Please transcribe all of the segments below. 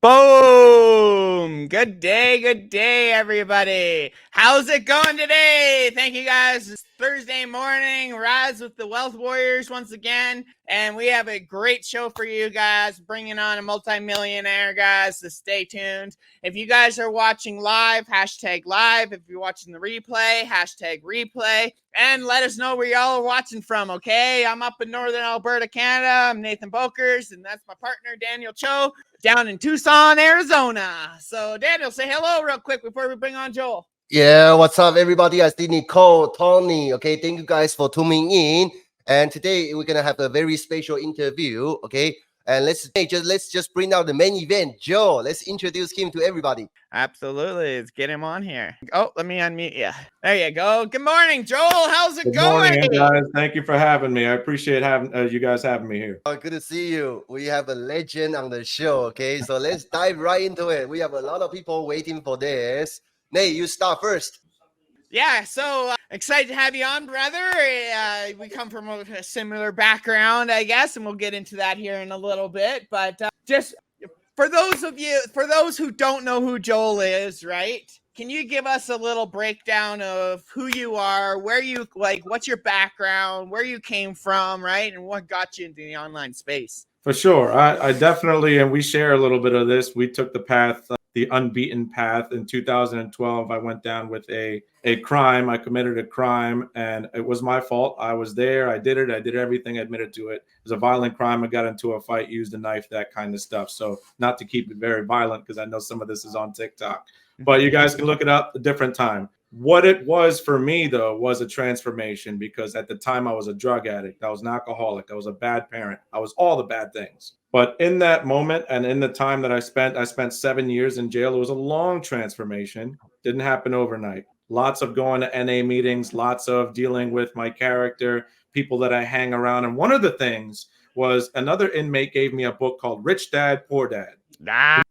Boom! Good day, everybody. How's it going today? Thank you guys. It's Thursday morning. Rise with the Wealth Warriors once again. And we have a great show for you guys, bringing on a multimillionaire, guys. So stay tuned. If you guys are watching live, hashtag live. If you're watching the replay, hashtag replay. And let us know where y'all are watching from, okay? I'm up in Northern Alberta, Canada. I'm Nathan Bokers, and that's my partner, Daniel Cho, down in Tucson, Arizona. So, Daniel, say hello real quick before we bring on Joel. Yeah, what's up, everybody? I see Nicole, Tony. Okay, thank you guys for tuning in. And today we're gonna have a very special interview. Okay, and let's just bring out the main event, Joe. Let's introduce him to everybody. Absolutely. Let's get him on here. Oh, let me unmute you. There you go. Good morning, Joel. How's it Good going? morning, guys. Thank you for having me. I appreciate having you guys having me here. Oh, good to see you. We have a legend on the show. Okay, so let's dive right into it. We have a lot of people waiting for this. Nate, you start first. Yeah, so excited to have you on, brother. We come from a similar background, I guess, and we'll get into that here in a little bit. But just for those who don't know who Joel is, right? Can you give us a little breakdown of who you are, where you what's your background, where you came from, right? And what got you into the online space? For sure. I definitely, and we share a little bit of this. We took the path, the unbeaten path. In 2012, I went down with a crime. I committed a crime, and it was my fault. I was there. I did it. I did everything. I admitted to it. It was a violent crime. I got into a fight, used a knife, that kind of stuff. So not to keep it very violent, because I know some of this is on TikTok. But you guys can look it up a different time. What it was for me, though, was a transformation, because at the time I was a drug addict. I was an alcoholic. I was a bad parent. I was all the bad things. But in that moment and in the time that I spent 7 years in jail. It was a long transformation. Didn't happen overnight. Lots of going to NA meetings, lots of dealing with my character, people that I hang around. And one of the things was another inmate gave me a book called Rich Dad, Poor Dad.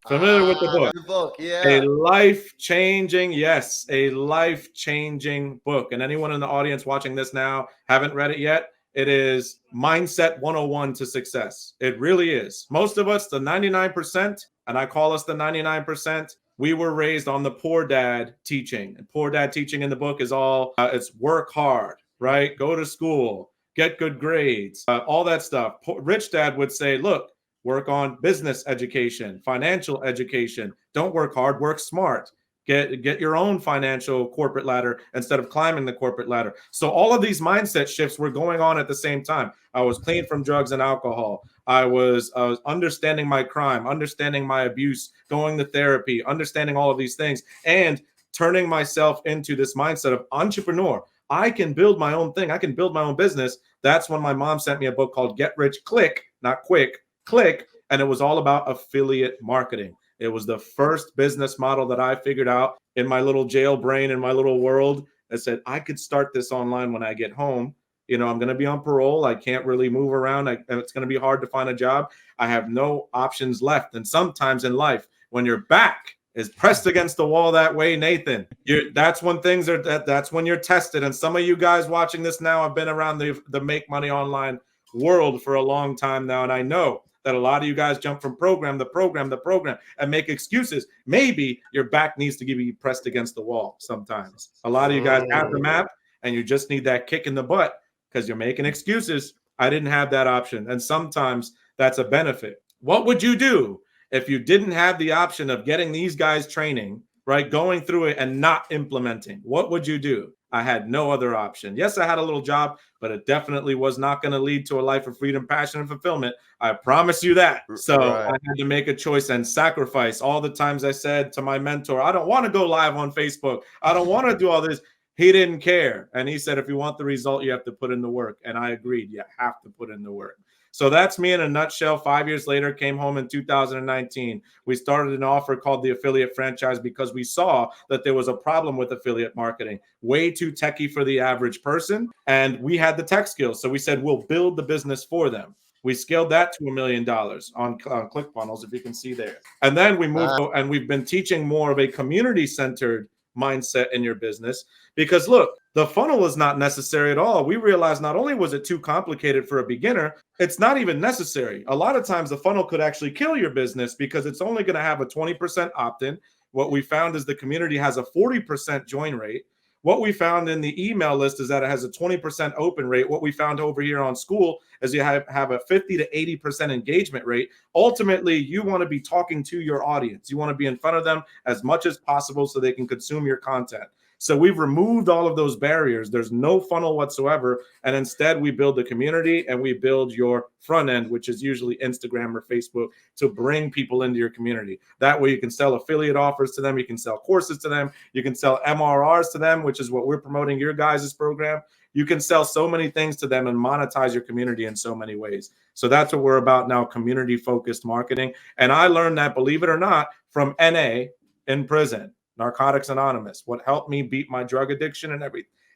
Familiar with the book? The book, yeah. A life-changing, yes, a life-changing book. And anyone in the audience watching this now haven't read it yet, it is Mindset 101 to Success. It really is. Most of us, the 99%, and I call us the 99%, we were raised on the poor dad teaching. And poor dad teaching in the book is all, it's work hard, right? Go to school, get good grades, all that stuff. Rich dad would say, look, work on business education, financial education. Don't work hard, work smart. Get your own financial corporate ladder instead of climbing the corporate ladder. So all of these mindset shifts were going on at the same time. I was clean from drugs and alcohol. I was understanding my crime, understanding my abuse, going to therapy, understanding all of these things, and turning myself into this mindset of entrepreneur. I can build my own thing. I can build my own business. That's when my mom sent me a book called Get Rich Click, not Quick, Click, and it was all about affiliate marketing. It was the first business model that I figured out in my little jail brain, in my little world. I said, I could start this online when I get home. You know, I'm going to be on parole. I can't really move around. It's going to be hard to find a job. I have no options left. And sometimes in life, when your back is pressed against the wall that way, Nathan, that's when things are, that's when you're tested. And some of you guys watching this now have been around the make money online world for a long time now. And I know that a lot of you guys jump from program to program to program and make excuses. Maybe your back needs to be pressed against the wall sometimes. A lot of you guys have the map and you just need that kick in the butt because you're making excuses. I didn't have that option. And sometimes that's a benefit. What would you do if you didn't have the option of getting these guys training, right, going through it and not implementing? What would you do? I had no other option. Yes, I had a little job, but it definitely was not going to lead to a life of freedom, passion, and fulfillment. I promise you that. So I had to make a choice and sacrifice. All the times I said to my mentor, I don't want to go live on Facebook. I don't want to do all this. He didn't care. And he said, if you want the result, you have to put in the work. And I agreed. You have to put in the work. So that's me in a nutshell. 5 years later, came home in 2019. We started an offer called the affiliate franchise because we saw that there was a problem with affiliate marketing, way too techie for the average person. And we had the tech skills. So we said, we'll build the business for them. We scaled that to $1 million on ClickFunnels, if you can see there. And then we moved and we've been teaching more of a community-centered mindset in your business. Because look, the funnel is not necessary at all. We realized not only was it too complicated for a beginner, it's not even necessary. A lot of times the funnel could actually kill your business because it's only going to have a 20% opt-in. What we found is the community has a 40% join rate. What we found in the email list is that it has a 20% open rate. What we found over here on school is you have a 50 to 80% engagement rate. Ultimately, you want to be talking to your audience. You want to be in front of them as much as possible so they can consume your content. So we've removed all of those barriers. There's no funnel whatsoever. And instead, we build the community and we build your front end, which is usually Instagram or Facebook, to bring people into your community. That way you can sell affiliate offers to them. You can sell courses to them. You can sell MRRs to them, which is what we're promoting your guys' program. You can sell so many things to them and monetize your community in so many ways. So that's what we're about now, community-focused marketing. And I learned that, believe it or not, from NA in prison. Narcotics Anonymous. What helped me beat my drug addiction and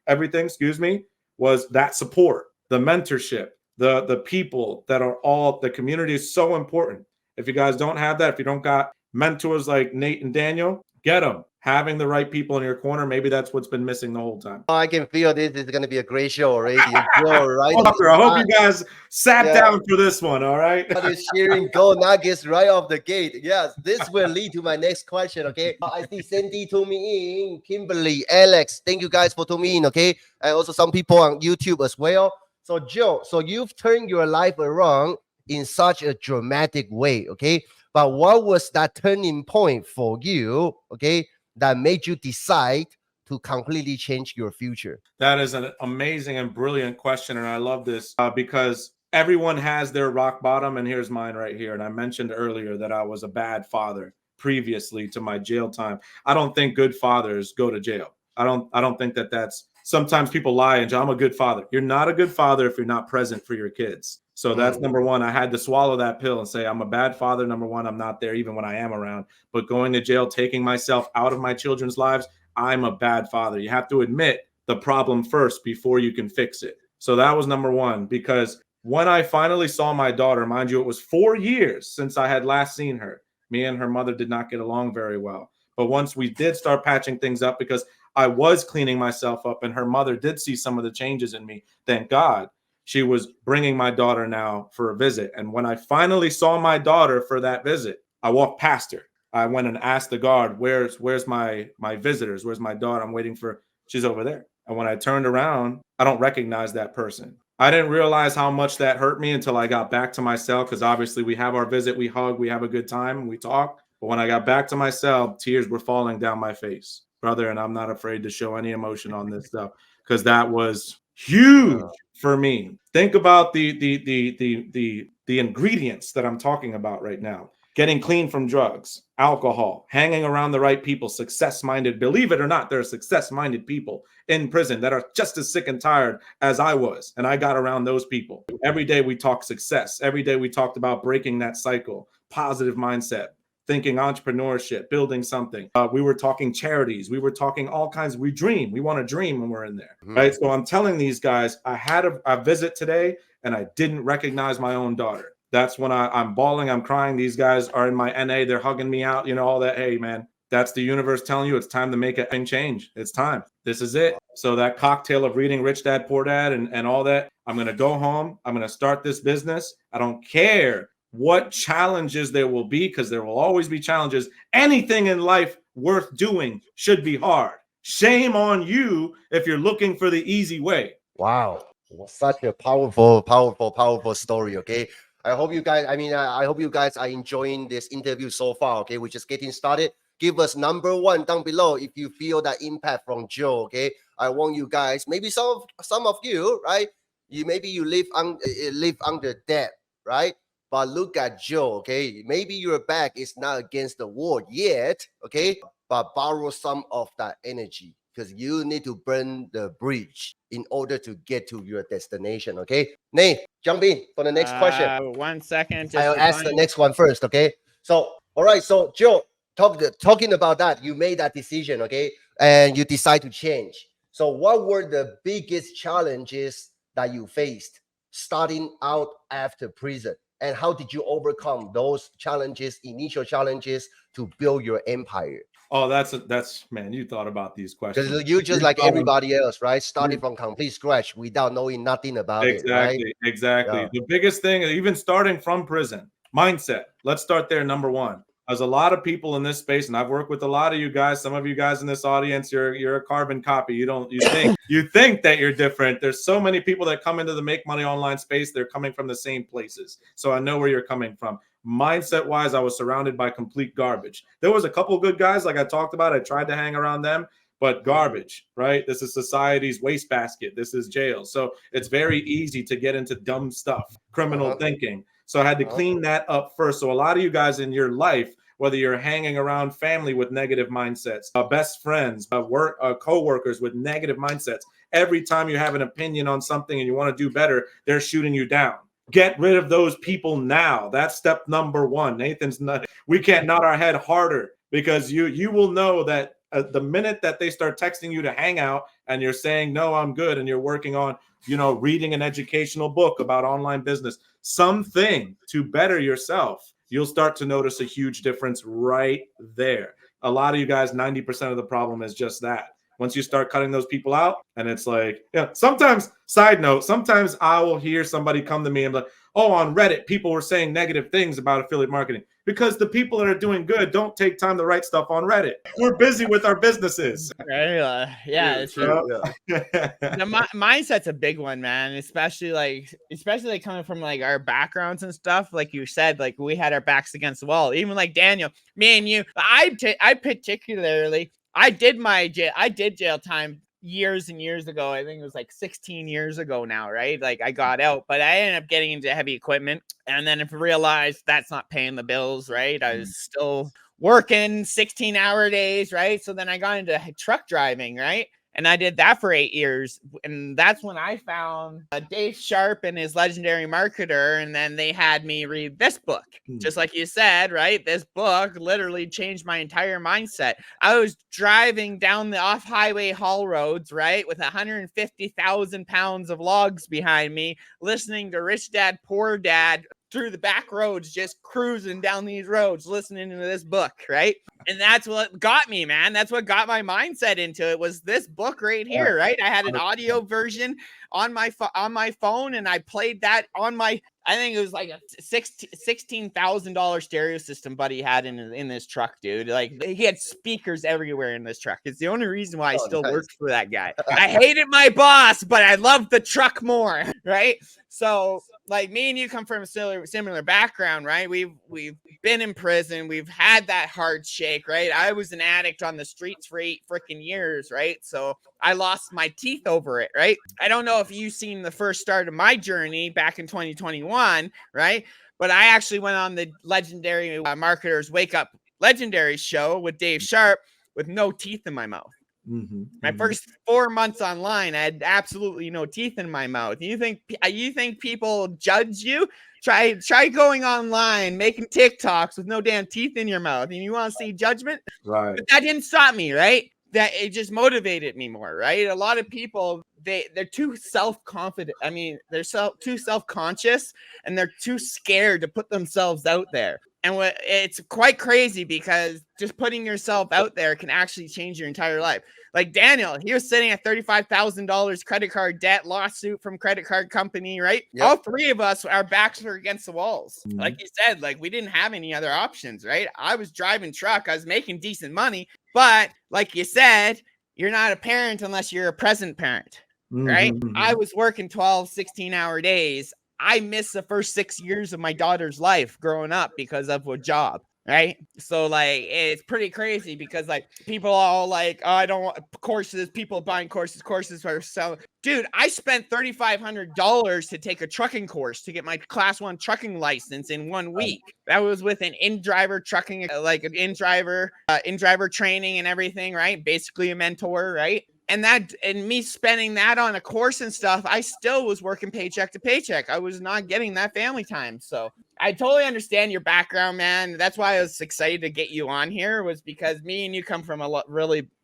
everything, was that support, the mentorship, the people that are all, the community is so important. If you guys don't have that, if you don't got mentors like Nate and Daniel, get them. Having the right people in your corner, maybe that's what's been missing the whole time. I can feel this is going to be a great show already. Joe, right? I hope you guys sat down for this one, all right? Is sharing gold nuggets right off the gate. Yes, this will lead to my next question, okay? I see Sandy tuning in, Kimberly, Alex, thank you guys for tuning in, okay? And also some people on YouTube as well. So Joe, so you've turned your life around in such a dramatic way, okay? But what was that turning point for you, okay, that made you decide to completely change your future? That is an amazing and brilliant question. And I love this because everyone has their rock bottom. And here's mine right here. And I mentioned earlier that I was a bad father previously to my jail time. I don't think good fathers go to jail. I don't think that that's, sometimes people lie and I'm a good father. You're not a good father if you're not present for your kids. So that's number one. I had to swallow that pill and say, I'm a bad father. Number one, I'm not there even when I am around. But going to jail, taking myself out of my children's lives, I'm a bad father. You have to admit the problem first before you can fix it. So that was number one, because when I finally saw my daughter, mind you, it was 4 years since I had last seen her. Me and her mother did not get along very well. But once we did start patching things up, because I was cleaning myself up and her mother did see some of the changes in me, thank God. She was bringing my daughter now for a visit. And when I finally saw my daughter for that visit, I walked past her. I went and asked the guard, where's my visitors? Where's my daughter? I'm waiting for, she's over there. And when I turned around, I don't recognize that person. I didn't realize how much that hurt me until I got back to my cell, because obviously we have our visit, we hug, we have a good time, and we talk. But when I got back to my cell, tears were falling down my face, brother. And I'm not afraid to show any emotion on this stuff, because that was huge for me. Think about the ingredients that I'm talking about right now. Getting clean from drugs, alcohol, hanging around the right people, success-minded. Believe it or not, there are success-minded people in prison that are just as sick and tired as I was. And I got around those people. Every day we talked success. Every day we talked about breaking that cycle, positive mindset, thinking entrepreneurship, building something. We were talking charities. We were talking all kinds. We dream. We want to dream when we're in there, right? So I'm telling these guys, I had a visit today and I didn't recognize my own daughter. That's when I'm bawling, I'm crying. These guys are in my NA. They're hugging me out, you know, all that. Hey, man, that's the universe telling you it's time to make a thing change. It's time. This is it. So that cocktail of reading Rich Dad, Poor Dad and all that, I'm going to go home. I'm going to start this business. I don't care what challenges there will be, because there will always be challenges. Anything in life worth doing should be hard. Shame on you if you're looking for the easy way. Wow. Such a powerful story, okay? I hope you guys, I hope you guys are enjoying this interview so far, okay? We're just getting started. Give us number one down below if you feel that impact from Joe, okay? I want you guys, maybe some of you, right? You live under debt, right? But look at Joe, okay? Maybe your back is not against the wall yet, okay? But borrow some of that energy, because you need to burn the bridge in order to get to your destination, okay? Nate, jump in for the next question. 1 second. I'll ask the next one first, okay? So, all right, so Joe, talking about that, you made that decision, okay? And you decide to change. So what were the biggest challenges that you faced starting out after prison? and how did you overcome those challenges, initial challenges, to build your empire? Oh, that's man, you thought about these questions. Because you just You're like going- everybody else, right? Starting you're- from complete scratch without knowing nothing about it, right? Exactly. Yeah. The biggest thing, even starting from prison, mindset. Let's start there. Number one. There's a lot of people in this space, and I've worked with a lot of you guys. Some of you guys in this audience, you're a carbon copy. You think that you're different. There's so many people that come into the make money online space. They're coming from the same places. So I know where you're coming from. Mindset wise, I was surrounded by complete garbage. There was a couple good guys, like I talked about. I tried to hang around them, but garbage, right? This is society's wastebasket. This is jail. So it's very easy to get into dumb stuff, criminal thinking. So I had to clean that up first. So a lot of you guys in your life, whether you're hanging around family with negative mindsets, best friends, co-workers with negative mindsets, every time you have an opinion on something and you want to do better, they're shooting you down. Get rid of those people now. That's step number one. We can't nod our head harder, because you will know that the minute that they start texting you to hang out and you're saying, no, I'm good, and you're working on, reading an educational book about online business, something to better yourself, you'll start to notice a huge difference right there. A lot of you guys, 90% of the problem is just that. Once you start cutting those people out, and it's like, sometimes, side note, sometimes I will hear somebody come to me and be like, oh, on Reddit, people were saying negative things about affiliate marketing, because the people that are doing good don't take time to write stuff on Reddit. We're busy with our businesses. Right? Yeah, it's true. The mindset's a big one, man. Especially coming from like our backgrounds and stuff. Like you said, like we had our backs against the wall. Even like Daniel, me and you. I particularly, I did jail time years and years ago. I think it was like 16 years ago now, right? Like I got out, but I ended up getting into heavy equipment, and then if I realized that's not paying the bills, right? I was still working 16-hour days, right? So then I got into truck driving, right? And I did that for 8 years. And that's when I found Dave Sharp and his Legendary Marketer. And then they had me read this book. Just like you said, right? This book literally changed my entire mindset. I was driving down the off-highway haul roads, right? With 150,000 pounds of logs behind me, listening to Rich Dad, Poor Dad through the back roads, just cruising down these roads, listening to this book, right? And that's what got me, man. That's what got my mindset into it, was this book right here, right? I had an audio version on my phone, and I played that on my, I think it was like a $16,000 stereo system buddy had in this truck, dude. Like he had speakers everywhere in this truck. It's the only reason why I still worked for that guy. I hated my boss, but I loved the truck more, right? So like me and you come from a similar background, right? We've been in prison. We've had that hard shake, right? I was an addict on the streets for 8 freaking years, right? So I lost my teeth over it, right? I don't know if you've seen the first start of my journey back in 2021, right? But I actually went on the Legendary Marketers Wake Up Legendary show with Dave Sharp with no teeth in my mouth. My first 4 months online, I had absolutely no teeth in my mouth. You think people judge you? Try going online, making TikToks with no damn teeth in your mouth, and you want to see judgment? Right. But that didn't stop me, right? That it just motivated me more, right? A lot of people, they're too self-confident. I mean, they're too self-conscious, and they're too scared to put themselves out there. And it's quite crazy, because just putting yourself out there can actually change your entire life. Like Daniel, he was sitting at $35,000 credit card debt, lawsuit from credit card company, right? Yep. All three of us, our backs were against the walls. Like you said, like we didn't have any other options, right? I was driving truck. I was making decent money. But like you said, you're not a parent unless you're a present parent, right? I was working 12, 16-hour days. I missed the first 6 years of my daughter's life growing up because of a job, right? So like it's pretty crazy, because like people all like, oh, I don't want courses, people buying courses for selling. Dude, I spent $3,500 to take a trucking course to get my class 1 trucking license in 1 week. That was with an in-driver trucking, like an in-driver training and everything, right? Basically a mentor, right? And me spending that on a course and stuff, I still was working paycheck to paycheck. I was not getting that family time. So I totally understand your background, man. That's why I was excited to get you on here, was because me and you come from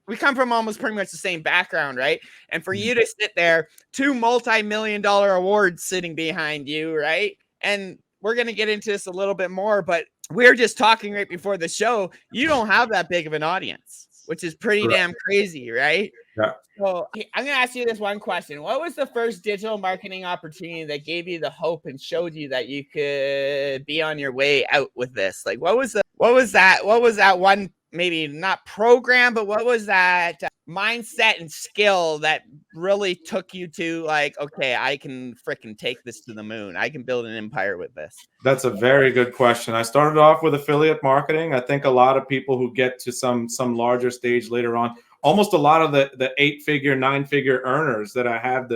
we come from almost pretty much the same background, right? And for you to sit there, 2 multi-million-dollar awards sitting behind you, right? And we're going to get into this a little bit more, but we were just talking right before the show. You don't have that big of an audience, which is pretty damn crazy, right? Yeah. So I'm going to ask you this one question. What was the first digital marketing opportunity that gave you the hope and showed you that you could be on your way out with this? Like, what was that one, maybe not program, but what was that mindset and skill that really took you to like, okay, I can freaking take this to the moon. I can build an empire with this. That's a very good question. I started off with affiliate marketing. I think a lot of people who get to some larger stage later on, almost a lot of the 8-figure, 9-figure earners that I had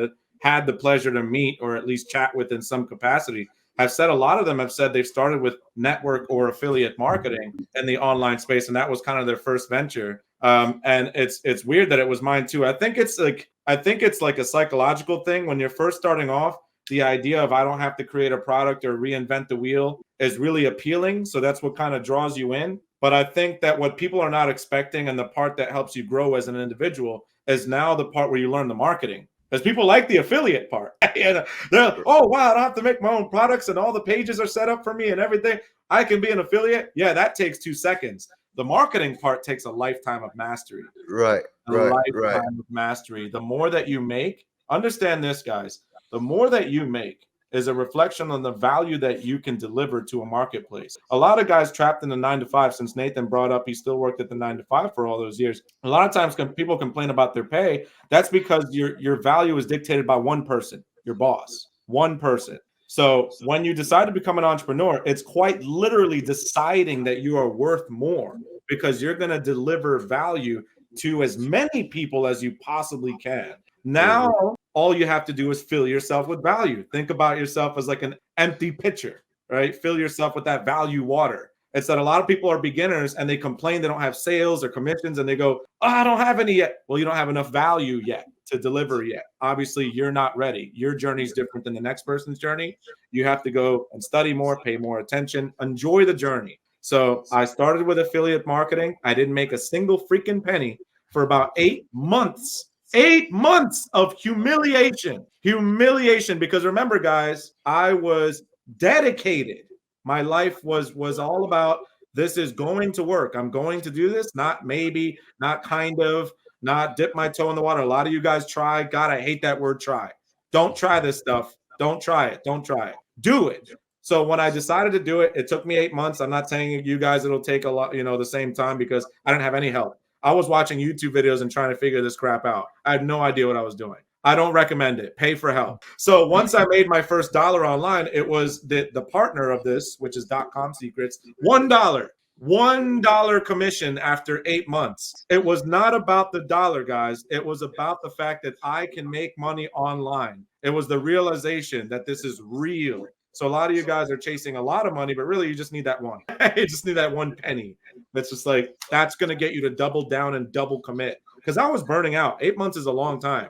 the pleasure to meet or at least chat with in some capacity, have said a lot of them have said they've started with network or affiliate marketing in the online space, and that was kind of their first venture. And it's weird that it was mine too. I think it's like a psychological thing. When you're first starting off, the idea of I don't have to create a product or reinvent the wheel is really appealing. So that's what kind of draws you in. But I think that what people are not expecting, and the part that helps you grow as an individual, is now the part where you learn the marketing. Because people like the affiliate part. And they're like, oh, wow, I don't have to make my own products and all the pages are set up for me and everything. I can be an affiliate. Yeah, that takes 2 seconds. The marketing part takes a lifetime of mastery. Right. Lifetime of mastery. The more that you make, understand this, guys, the more that you make is a reflection on the value that you can deliver to a marketplace. A lot of guys trapped in the 9-to-5, since Nathan brought up he still worked at the 9-to-5 for all those years. A lot of times people complain about their pay. That's because your value is dictated by one person, your boss, one person. So when you decide to become an entrepreneur, it's quite literally deciding that you are worth more, because you're going to deliver value to as many people as you possibly can. Now, all you have to do is fill yourself with value. Think about yourself as like an empty pitcher, right? Fill yourself with that value water. It's that a lot of people are beginners and they complain they don't have sales or commissions, and they go, oh, I don't have any yet. Well, you don't have enough value yet to deliver yet. Obviously, you're not ready. Your journey is different than the next person's journey. You have to go and study more, pay more attention, enjoy the journey. So I started with affiliate marketing. I didn't make a single freaking penny for about 8 months. 8 months of humiliation, because remember, guys, I was dedicated. My life was all about, this is going to work. I'm going to do this, not maybe, not kind of, not dip my toe in the water. A lot of you guys try. God, I hate that word try. Don't try this stuff. Don't try it. Don't try it. Do it. So when I decided to do it, it took me 8 months. I'm not saying you guys it'll take a lot, the same time, because I didn't have any help. I was watching YouTube videos and trying to figure this crap out. I had no idea what I was doing. I don't recommend it. Pay for help. So once I made my first dollar online, it was the partner of this, which is .com Secrets, $1 commission after 8 months. It was not about the dollar, guys. It was about the fact that I can make money online. It was the realization that this is real. So a lot of you guys are chasing a lot of money, but really you just need that one. You just need that one penny. That's just like, that's going to get you to double down and double commit. Because I was burning out. 8 months is a long time.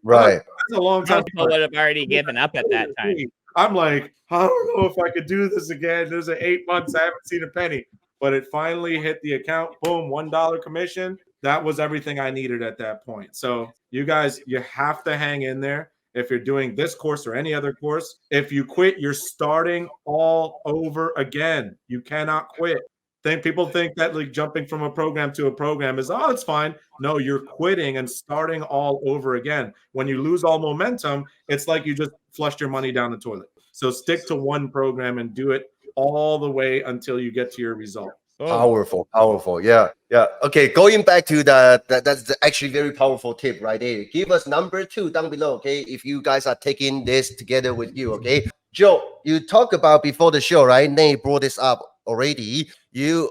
Right. That's a long time. People would have already given up at that time. I'm like, I don't know if I could do this again. There's 8 months. I haven't seen a penny. But it finally hit the account. Boom, $1 commission. That was everything I needed at that point. So you guys, you have to hang in there. If you're doing this course or any other course, if you quit, you're starting all over again. You cannot quit. People think that like jumping from a program to a program is, oh, it's fine. No, you're quitting and starting all over again. When you lose all momentum, it's like you just flushed your money down the toilet. So stick to one program and do it all the way until you get to your result. Powerful. Yeah. Okay, going back to that's actually very powerful tip right there. Give us number 2 down below, okay, if you guys are taking this together with you, okay. Joe, you talked about before the show, right? Nate brought this up already. You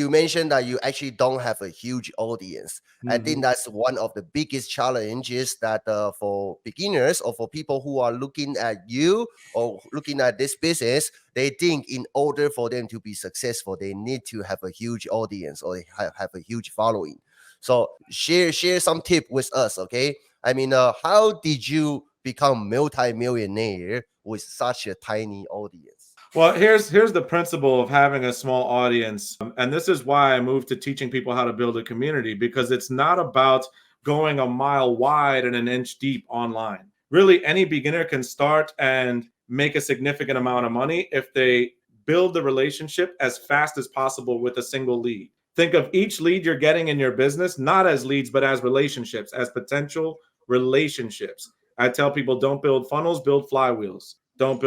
mentioned that you actually don't have a huge audience. I think that's one of the biggest challenges that for beginners or for people who are looking at you or looking at this business, they think in order for them to be successful, they need to have a huge audience or they have a huge following. So share some tip with us, okay? I mean, how did you become multi-millionaire with such a tiny audience? Well, here's the principle of having a small audience. And this is why I moved to teaching people how to build a community, because it's not about going a mile wide and an inch deep online. Really, any beginner can start and make a significant amount of money if they build the relationship as fast as possible with a single lead. Think of each lead you're getting in your business, not as leads, but as relationships, as potential relationships. I tell people, don't build funnels, build flywheels. Don't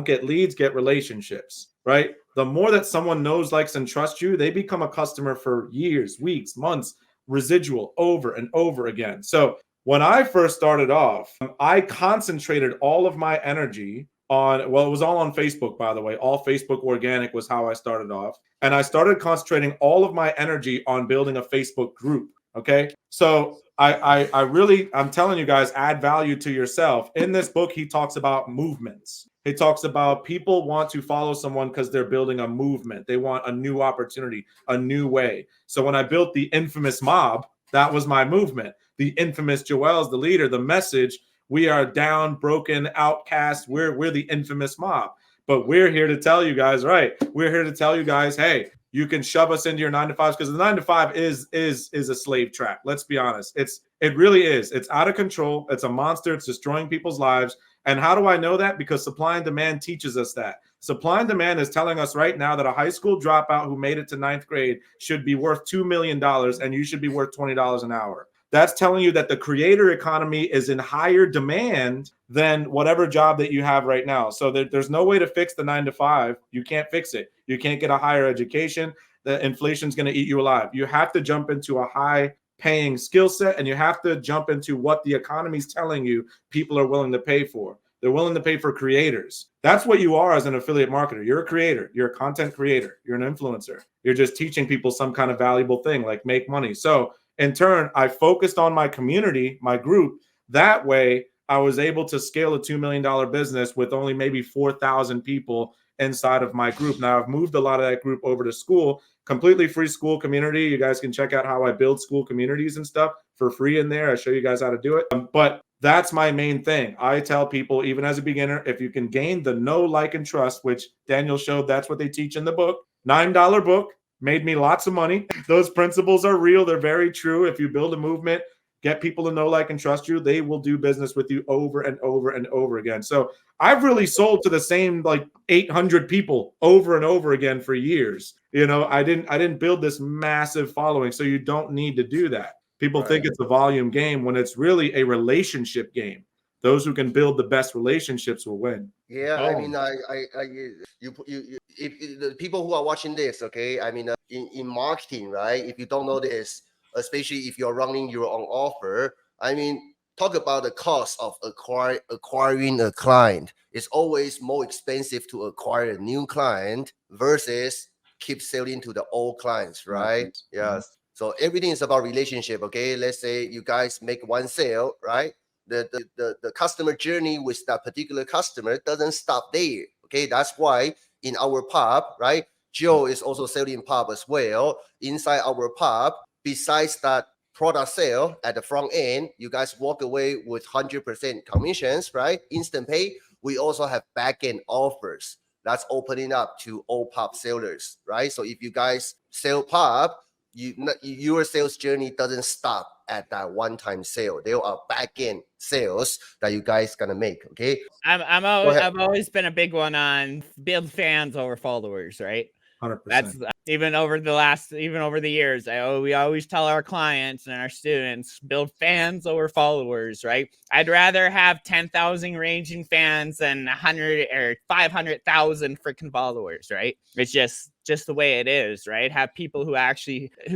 get leads, get relationships, right? The more that someone knows, likes, and trusts you, they become a customer for years, weeks, months, residual over and over again. So when I first started off, I concentrated all of my energy on, well, it was all on Facebook, by the way. All Facebook organic was how I started off. And I started concentrating all of my energy on building a Facebook group. Okay. So I'm telling you guys, add value to yourself. In this book, he talks about movements. He talks about people want to follow someone because they're building a movement. They want a new opportunity, a new way. So when I built the infamous mob, that was my movement. The infamous Joel's the leader, the message. We are down, broken, outcast. We're the infamous mob. But we're here to tell you guys, right? We're here to tell you guys, hey, you can shove us into your 9-to-5s, because the 9-to-5 is a slave trap. Let's be honest. It really is. It's out of control. It's a monster. It's destroying people's lives. And how do I know that? Because supply and demand teaches us that. Supply and demand is telling us right now that a high school dropout who made it to 9th grade should be worth $2 million, and you should be worth $20 an hour. That's telling you that the creator economy is in higher demand than whatever job that you have right now. So there's no way to fix the 9-to-5. You can't fix it. You can't get a higher education. The inflation's going to eat you alive. You have to jump into a high paying skill set, and you have to jump into what the economy is telling you people are willing to pay for. They're willing to pay for creators. That's what you are as an affiliate marketer. You're a creator. You're a content creator. You're an influencer. You're just teaching people some kind of valuable thing like make money. So in turn, I focused on my community, my group. That way, I was able to scale a $2 million business with only maybe 4,000 people inside of my group. Now, I've moved a lot of that group over to school, completely free school community. You guys can check out how I build school communities and stuff for free in there. I show you guys how to do it. But that's my main thing. I tell people, even as a beginner, if you can gain the know, like, and trust, which Daniel showed, that's what they teach in the book. $9 book. Made me lots of money. Those principles are real. They're very true. If you build a movement, get people to know, like, and trust you, they will do business with you over and over and over again. So I've really sold to the same like 800 people over and over again for years. You know, I didn't build this massive following. So you don't need to do that. People think it's a volume game when it's really a relationship game. Those who can build the best relationships will win. Yeah, I mean, if the people who are watching this, okay, I mean, in marketing, right? If you don't know this, especially if you're running your own offer, I mean, talk about the cost of acquiring a client. It's always more expensive to acquire a new client versus keep selling to the old clients, right? Yes. So everything is about relationship. Okay, let's say you guys make one sale, right? The customer journey with that particular customer doesn't stop there. Okay, that's why in our pub, right, Joe is also selling pub as well. Inside our pub, besides that product sale at the front end, you guys walk away with 100% commissions, right? Instant pay. We also have back end offers that's opening up to all pub sellers, right? So if you guys sell pub, your sales journey doesn't stop at that one-time sale. There are back-end sales that you guys gonna make. Okay. I've always been a big one on build fans over followers, right? 100%. That's even over the years. We always tell our clients and our students, build fans over followers, right? I'd rather have 10,000 raging fans than 100 or 500,000 freaking followers, right? It's just the way it is, right? Have people who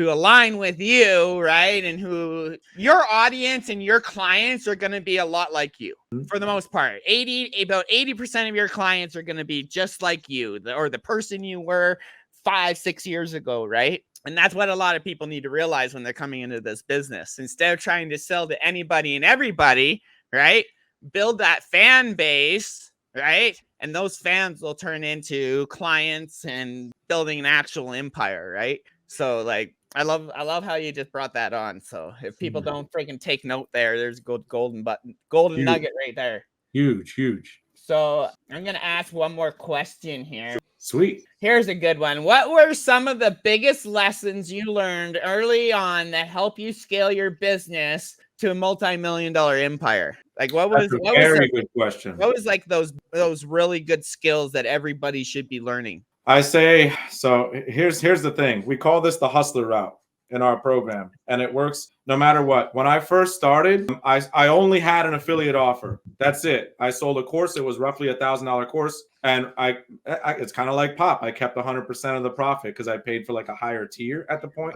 align with you, right? And who your audience and your clients are going to be a lot like you for the most part. About 80% of your clients are going to be just like you, or the person you were 5-6 years ago, right? And that's what a lot of people need to realize when they're coming into this business. Instead of trying to sell to anybody and everybody, right? Build that fan base, right? And those fans will turn into clients and building an actual empire, right? So like, I love how you just brought that on. So if people don't freaking take note there's a golden nugget right there. Huge. So I'm going to ask one more question here. Sweet. Here's a good one. What were some of the biggest lessons you learned early on that help you scale your business to a multi-million-dollar empire? Like what That's was a very good question. what was like those really good skills that everybody should be learning? I say, so here's the thing. We call this the hustler route in our program, and it works no matter what. When I first started, I only had an affiliate offer. That's it. I sold a course. It was roughly $1,000 course, and I it's kind of like pop. I kept 100% of the profit because I paid for like a higher tier at that point.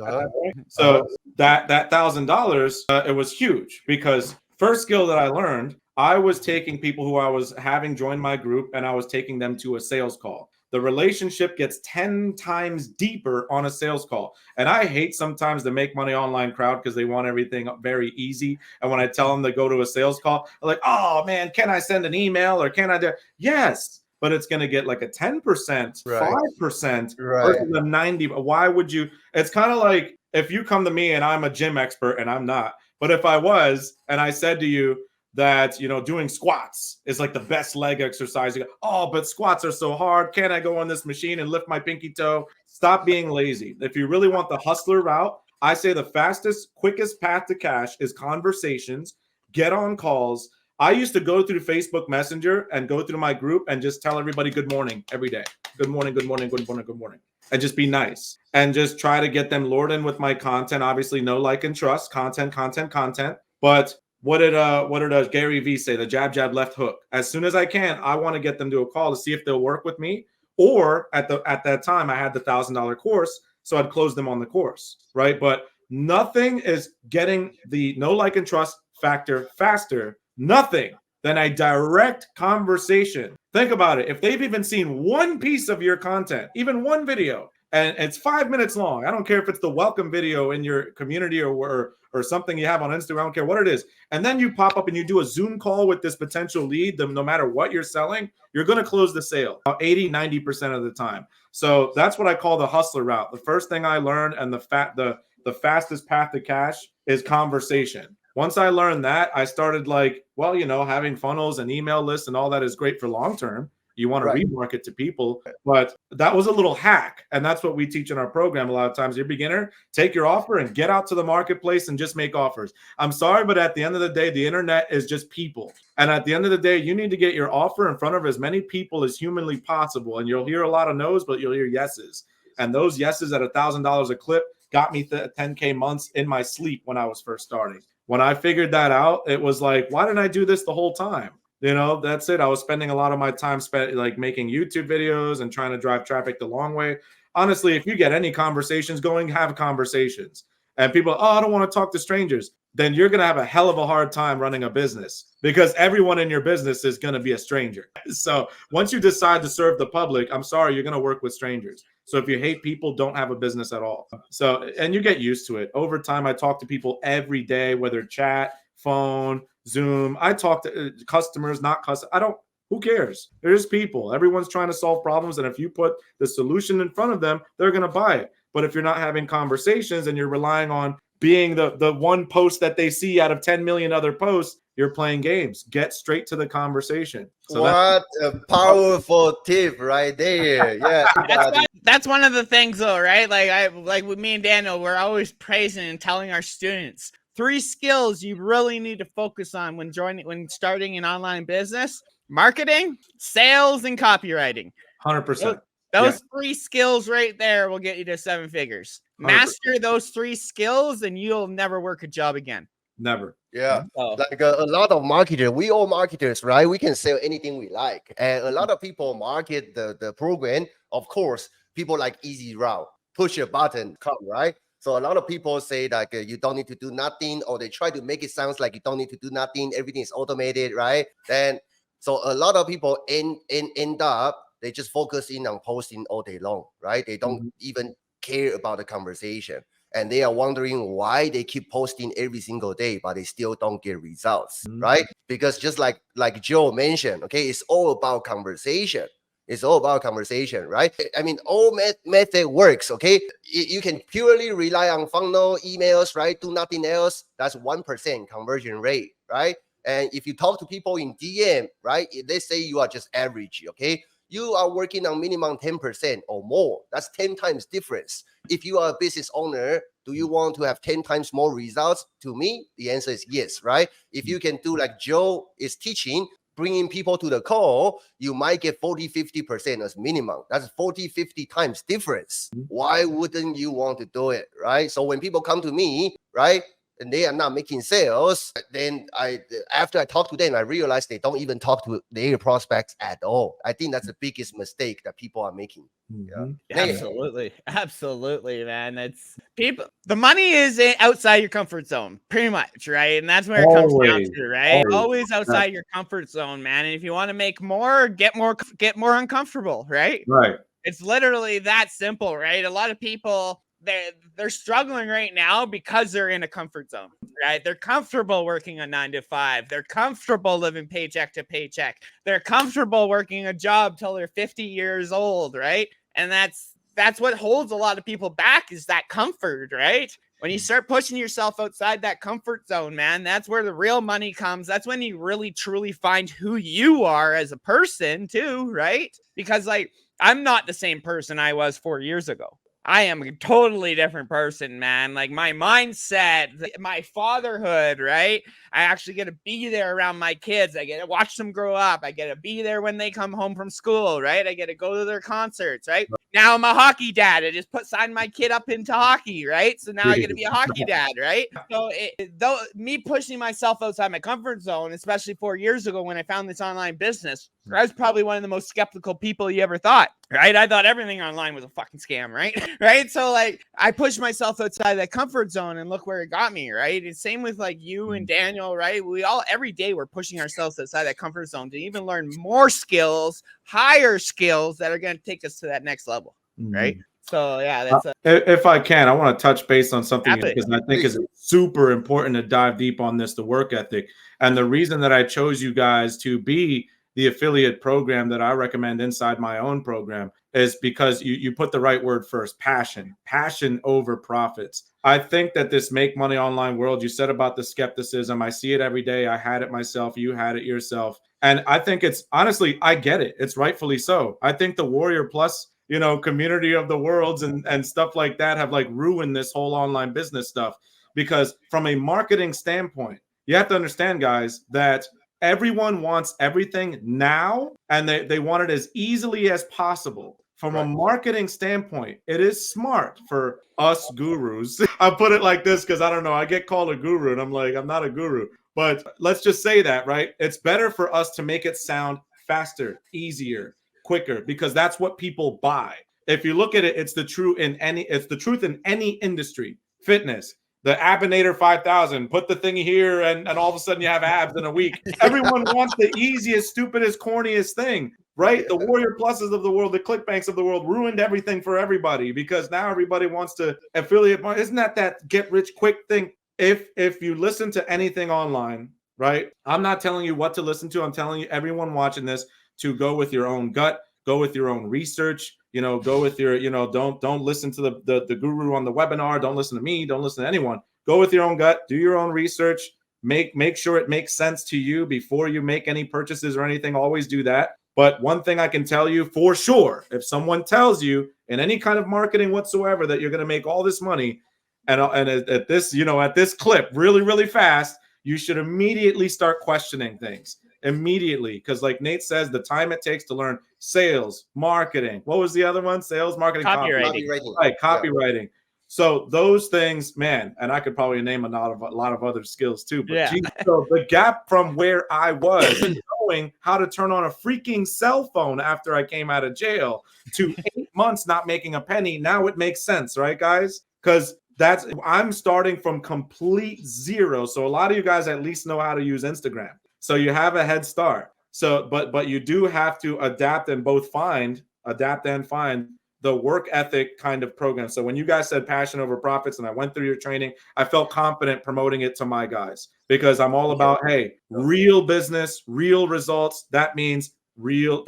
So that $1,000, it was huge because first skill that I learned, I was taking people who I was having join my group, and I was taking them to a sales call. The relationship gets 10 times deeper on a sales call. And I hate sometimes the make money online crowd because they want everything very easy. And when I tell them to go to a sales call, they're like, oh man, can I send an email or can I do? Yes, but it's going to get like a 10%, 5% versus a 90. Why would you? It's kind of like if you come to me and I'm a gym expert and I'm not, but if I was, and I said to you, that, you know, doing squats is like the best leg exercise. You go, oh, but squats are so hard. Can I go on this machine and lift my pinky toe? Stop being lazy. If you really want the hustler route, I say the fastest, quickest path to cash is conversations, get on calls. I used to go through Facebook Messenger and go through my group and just tell everybody good morning every day. Good morning, good morning, good morning, good morning. And just be nice and just try to get them lured in with my content. Obviously, know, like, and trust. Content. But what did Gary Vee say? The jab, left hook. As soon as I can, I want to get them to a call to see if they'll work with me. Or at that time, I had the $1,000 course, so I'd close them on the course, right? But nothing is getting the know, like, and trust factor faster. Nothing than a direct conversation. Think about it. If they've even seen one piece of your content, even one video, and it's 5 minutes long. I don't care if it's the welcome video in your community or something you have on Instagram. I don't care what it is. And then you pop up and you do a Zoom call with this potential lead. No matter what you're selling, you're going to close the sale about 80, 90% of the time. So that's what I call the hustler route. The first thing I learned and the fastest path to cash is conversation. Once I learned that, I started having funnels and email lists and all that is great for long term. You want to remarket to people, but that was a little hack. And that's what we teach in our program. A lot of times, you're a beginner, take your offer and get out to the marketplace and just make offers. I'm sorry, but at the end of the day, the internet is just people. And at the end of the day, you need to get your offer in front of as many people as humanly possible. And you'll hear a lot of no's, but you'll hear yeses. And those yeses at $1,000 a clip got me 10K months in my sleep when I was first starting. When I figured that out, it was like, why didn't I do this the whole time? You know, that's it. I was spending a lot of my time spent like making YouTube videos and trying to drive traffic the long way. Honestly, if you get any conversations going, have conversations. And people, I don't want to talk to strangers. Then you're going to have a hell of a hard time running a business because everyone in your business is going to be a stranger. So once you decide to serve the public, I'm sorry, you're going to work with strangers. So if you hate people, don't have a business at all. So, and you get used to it. Over time, I talk to people every day, whether chat, phone, Zoom. I talk to customers, not customers. Who cares? There's people. Everyone's trying to solve problems. And if you put the solution in front of them, they're going to buy it. But if you're not having conversations and you're relying on being the one post that they see out of 10 million other posts, you're playing games. Get straight to the conversation. So what a powerful tip right there. Yeah. That's one of the things though, right? Like with me and Daniel, we're always praising and telling our students 3 skills you really need to focus on when starting an online business: marketing, sales, and copywriting. 100%. Those 3 skills right there will get you to 7 figures. 100%. Master those 3 skills and you'll never work a job again. Never. Yeah. Like a lot of marketers, we all marketers, right? We can sell anything we like. And a lot of people market the program. Of course, people like easy route, push a button, come, right? So a lot of people say like you don't need to do nothing, or they try to make it sound like you don't need to do nothing. Everything is automated, right? Then so a lot of people end up they just focus in on posting all day long, right? They don't even care about the conversation, and they are wondering why they keep posting every single day, but they still don't get results, right? Because just like Joe mentioned, okay, it's all about conversation. It's all about conversation, right? I mean, all method works, okay? You can purely rely on funnel, emails, right? Do nothing else. That's 1% conversion rate, right? And if you talk to people in DM, right? They say you are just average, okay? You are working on minimum 10% or more. That's 10 times difference. If you are a business owner, do you want to have 10 times more results? To me, the answer is yes, right? If you can do like Joe is teaching, bringing people to the call, you might get 40-50% as minimum. That's 40-50 times difference. Why wouldn't you want to do it, right? So when people come to me, right, and they are not making sales, then after I talk to them, I realize they don't even talk to their prospects at all. I think that's the biggest mistake that people are making. Mm-hmm. Absolutely, man. It's people. The money is outside your comfort zone, pretty much, right? And that's where it comes down to, right? Always outside your comfort zone, man. And if you want to make more, get more uncomfortable, right? Right. It's literally that simple, right? A lot of people, they're struggling right now because they're in a comfort zone, right? They're comfortable working a 9 to 5. They're comfortable living paycheck to paycheck. They're comfortable working a job till they're 50 years old, right? And that's what holds a lot of people back, is that comfort, right? When you start pushing yourself outside that comfort zone, man, that's where the real money comes. That's when you really truly find who you are as a person too, right? Because like, I'm not the same person I was 4 years ago. I am a totally different person, man. Like my mindset, my fatherhood, right? I actually get to be there around my kids. I get to watch them grow up. I get to be there when they come home from school, right? I get to go to their concerts, right? Now I'm a hockey dad. I just signed my kid up into hockey, right? So now I get to be a hockey dad, right? So though me pushing myself outside my comfort zone, especially 4 years ago when I found this online business, I was probably one of the most skeptical people you ever thought, right? I thought everything online was a fucking scam, right? Right? So like I pushed myself outside that comfort zone and look where it got me, right? It's same with like you and Daniel, right? We all, every day we're pushing ourselves outside that comfort zone to even learn more skills, higher skills that are going to take us to that next level, right? So yeah, that's if I can, I want to touch base on something Absolutely. because I think is super important to dive deep on this, the work ethic. And the reason that I chose you guys to be the affiliate program that I recommend inside my own program is because you put the right word first: passion over profits. I think that this make money online world, you said about the skepticism, I see it every day. I had it myself. You had it yourself. And I think it's honestly, I get it. It's rightfully so. I think the Warrior Plus, community of the worlds and stuff like that have like ruined this whole online business stuff, because from a marketing standpoint, you have to understand, guys, that everyone wants everything now and they want it as easily as possible. From a marketing standpoint, it is smart for us gurus. I put it like this because I don't know, I get called a guru and I'm like, I'm not a guru, but let's just say that, right? It's better for us to make it sound faster, easier, quicker, because that's what people buy. If you look at it, it's the truth in any industry. Fitness, the Abinator 5000, put the thing here and all of a sudden you have abs in a week. Everyone wants the easiest, stupidest, corniest thing, right? The Warrior Pluses of the world, the ClickBanks of the world ruined everything for everybody because now everybody wants to affiliate. Isn't that get rich quick thing? If you listen to anything online, right? I'm not telling you what to listen to. I'm telling you, everyone watching this, to go with your own gut, go with your own research, go with your, don't listen to the guru on the webinar. Don't listen to me. Don't listen to anyone. Go with your own gut, do your own research, make sure it makes sense to you before you make any purchases or anything. Always do that. But one thing I can tell you for sure, if someone tells you in any kind of marketing whatsoever that you're going to make all this money and at this, at this clip really, really fast, you should immediately start questioning things. Immediately, because like Nate says, the time it takes to learn sales, marketing. What was the other one? Sales, marketing, copywriting. Right, copywriting. Yeah. So those things, man, and I could probably name a lot of other skills too. But geez, so the gap from where I was knowing how to turn on a freaking cell phone after I came out of jail to 8 months not making a penny. Now it makes sense, right, guys? Because I'm starting from complete zero. So a lot of you guys at least know how to use Instagram. So you have a head start. So, but you do have to adapt and find the work ethic kind of program. So when you guys said passion over profits and I went through your training, I felt confident promoting it to my guys because I'm all about, hey, real business, real results. That means real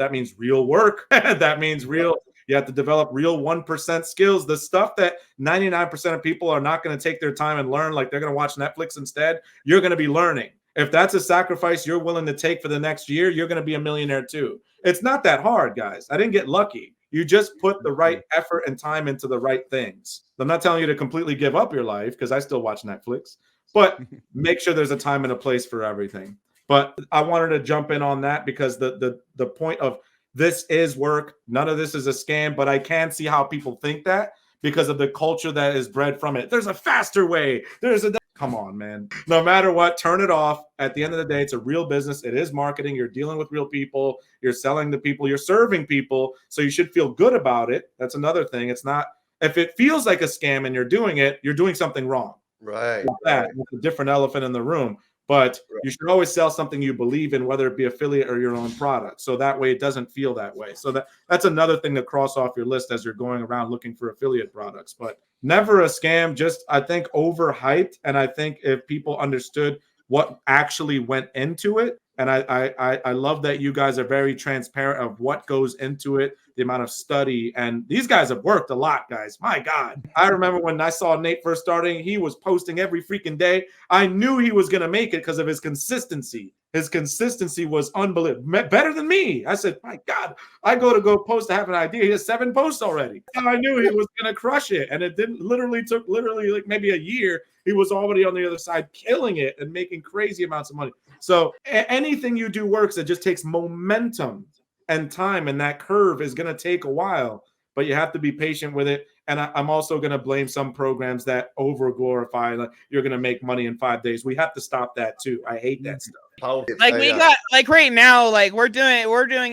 work. That means real. You have to develop real 1% skills, the stuff that 99% of people are not going to take their time and learn. Like they're going to watch Netflix instead. You're going to be learning. If that's a sacrifice you're willing to take for the next year, you're going to be a millionaire too. It's not that hard, guys. I didn't get lucky. You just put the right effort and time into the right things. I'm not telling you to completely give up your life, because I still watch Netflix, but make sure there's a time and a place for everything. But I wanted to jump in on that because the point of this is work. None of this is a scam, but I can see how people think that because of the culture that is bred from it. There's a faster way. Come on, man. No matter what, turn it off. At the end of the day, it's a real business. It is marketing. You're dealing with real people. You're selling to people. You're serving people. So you should feel good about it. That's another thing. It's not, if it feels like a scam and you're doing it, you're doing something wrong. Right. That's a different elephant in the room. But you should always sell something you believe in, whether it be affiliate or your own product. So that way it doesn't feel that way. So that's another thing to cross off your list as you're going around looking for affiliate products. But never a scam, just I think overhyped. And I think if people understood what actually went into it, and I love that you guys are very transparent of what goes into it, the amount of study. And these guys have worked a lot, guys. My God. I remember when I saw Nate first starting, he was posting every freaking day. I knew he was going to make it because of his consistency. His consistency was unbelievable. Better than me. I said, my God, I go post to have an idea. He has 7 posts already. And I knew he was going to crush it. And it took like maybe a year. He was already on the other side killing it and making crazy amounts of money. So anything you do works. It just takes momentum and time, and that curve is going to take a while, but you have to be patient with it. And I'm also going to blame some programs that over glorify, like you're going to make money in 5 days. We have to stop that too. I hate that stuff. Like we got, like right now, like we're doing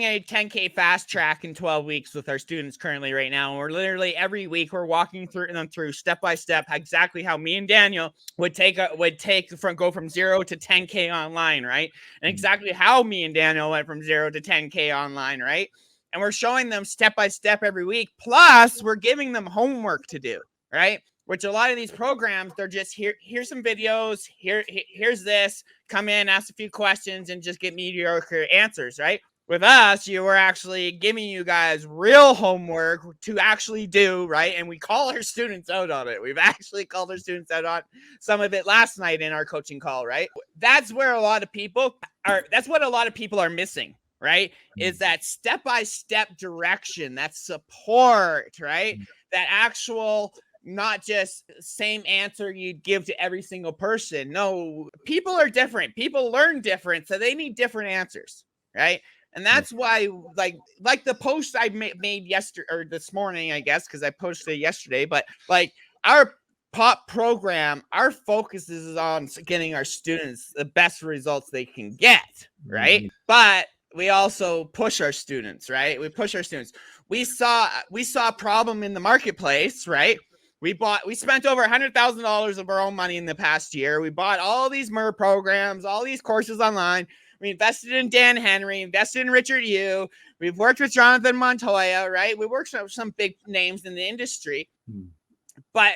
a 10K fast track in 12 weeks with our students currently right now. And we're literally every week we're walking them through step by step exactly how me and Daniel would go from 0 to 10K online, right? And exactly how me and Daniel went from 0 to 10K online, right? And we're showing them step by step every week. Plus, we're giving them homework to do, right? Which a lot of these programs, they're just here's some videos, here's this, come in, ask a few questions, and just get mediocre answers, right? With us, you were actually giving you guys real homework to actually do, right? And we call our students out on it. We've actually called our students out on some of it last night in our coaching call, right? That's what a lot of people are missing, right? Is that step-by-step direction, that support, right? That actual, not just same answer you'd give to every single person. No, people are different. People learn different, so they need different answers, right? And that's why, like the post I made yesterday or this morning, I guess, because I posted it yesterday. But like our POP program, our focus is on getting our students the best results they can get, right? But we also push our students, right? We push our students. We saw a problem in the marketplace, right? We spent over $100,000 of our own money in the past year. We bought all these MER programs, all these courses online. We invested in Dan Henry, invested in Richard Yu. We've worked with Jonathan Montoya, right? We worked with some big names in the industry. But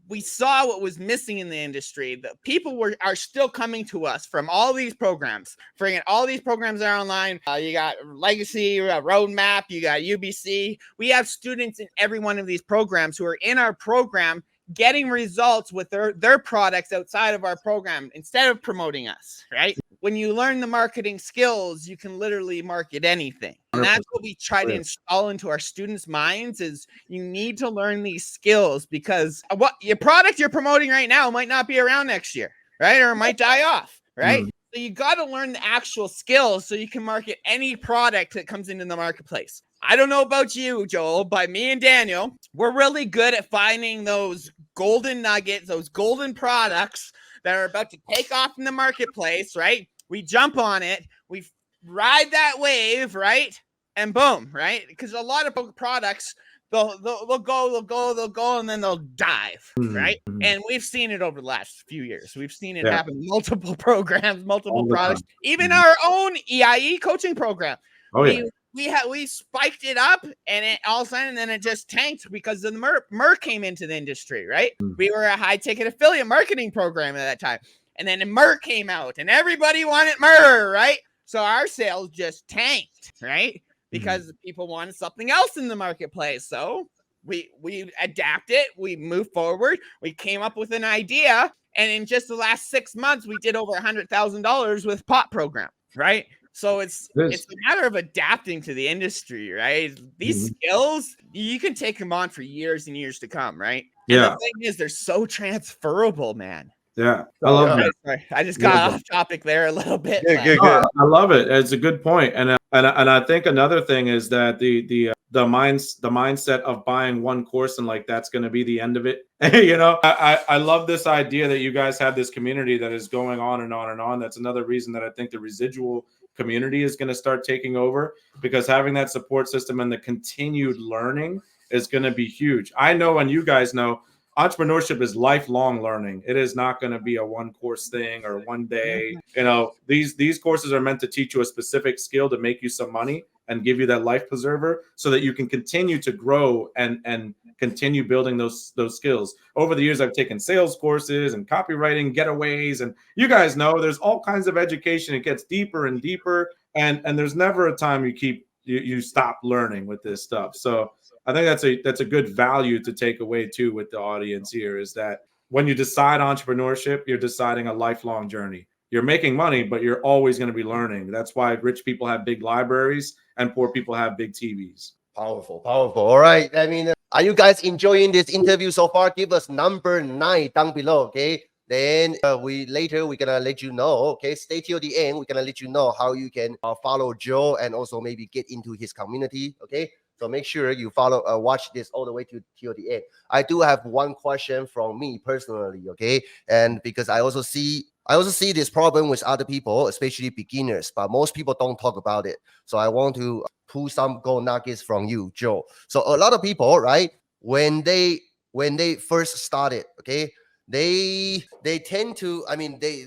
we saw what was missing in the industry. The people are still coming to us from all these programs. Forget all these programs are online. You got Legacy, you got Roadmap, you got UBC. We have students in every one of these programs who are in our program getting results with their products outside of our program instead of promoting us, right? When you learn the marketing skills, you can literally market anything. And that's what we try to install into our students' minds is you need to learn these skills because what your product you're promoting right now might not be around next year, right? Or it might die off, right? So you got to learn the actual skills so you can market any product that comes into the marketplace. I don't know about you, Joel, but me and Daniel, we're really good at finding those golden nuggets, those golden products that are about to take off in the marketplace, right? We jump on it, we ride that wave, right? And boom, right? Because a lot of products, they'll go, and then they'll dive, right? And we've seen it over the last few years. We've seen it happen in multiple programs, multiple products, even our own EIE coaching program. We spiked it up, and it all of a sudden, then it just tanked because the MER came into the industry, right? We were a high ticket affiliate marketing program at that time. And then MER came out and everybody wanted MER, right? So our sales just tanked, right? Because people wanted something else in the marketplace. So We adapt it, we move forward, we came up with an idea, and in just the last 6 months, we did over $100,000 with pot program, right? So it's a matter of adapting to the industry, right? These skills, you can take them on for years and years to come, right? And the thing is, they're so transferable, man. Yeah, I love that. Sorry, I just got off topic there a little bit. Good. I love it. It's a good point, and I think another thing is that the mindset of buying one course and like that's going to be the end of it. You know, I love this idea that you guys have this community that is going on and on and on. That's another reason that I think the residual community is going to start taking over, because having that support system and the continued learning is going to be huge. I know, and you guys know, entrepreneurship is lifelong learning. It is not going to be a one course thing or one day. You know, these courses are meant to teach you a specific skill to make you some money and give you that life preserver so that you can continue to grow and continue building those skills. Over the years, I've taken sales courses and copywriting getaways, and you guys know there's all kinds of education. It gets deeper and deeper, and there's never a time you stop learning with this stuff. So I think that's a good value to take away too with the audience here, is that when you decide entrepreneurship, you're deciding a lifelong journey. You're making money, but you're always going to be learning. That's why rich people have big libraries and poor people have big TVs. Powerful. All right. I mean, are you guys enjoying this interview so far? Give us number 9 down below, okay? Then we're gonna let you know. Okay, stay till the end. We're gonna let you know how you can follow Joe and also maybe get into his community. Okay, so make sure you watch this all the way till the end. I do have one question from me personally. Okay, and because I also see this problem with other people, especially beginners, but most people don't talk about it. So I want to pull some gold nuggets from you, Joe. So a lot of people, right, when they first started, okay, they tend to, I mean, they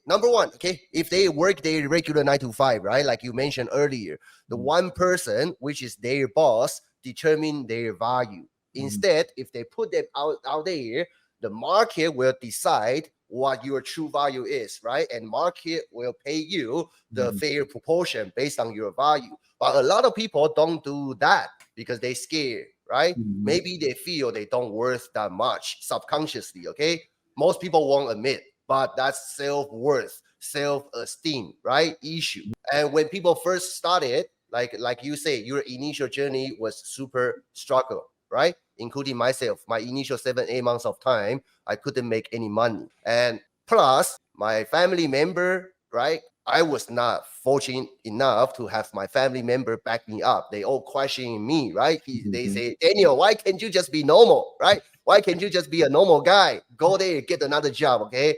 number one, okay, if they work their regular 9 to 5, right, like you mentioned earlier, the one person, which is their boss, determine their value. Instead, if they put them out there, the market will decide what your true value is, right? And market will pay you the fair proportion based on your value. But a lot of people don't do that because they're scared, right? Maybe they feel they don't worth that much subconsciously, okay? Most people won't admit, but that's self-worth, self-esteem, right? Issue. And when people first started, like you say, your initial journey was super struggle, right? Including myself, my initial 7-8 months of time, I couldn't make any money. And plus, my family member, right? I was not fortunate enough to have my family member back me up. They all questioning me, right? They say, Daniel, why can't you just be normal, right? Why can't you just be a normal guy? Go there, get another job, okay?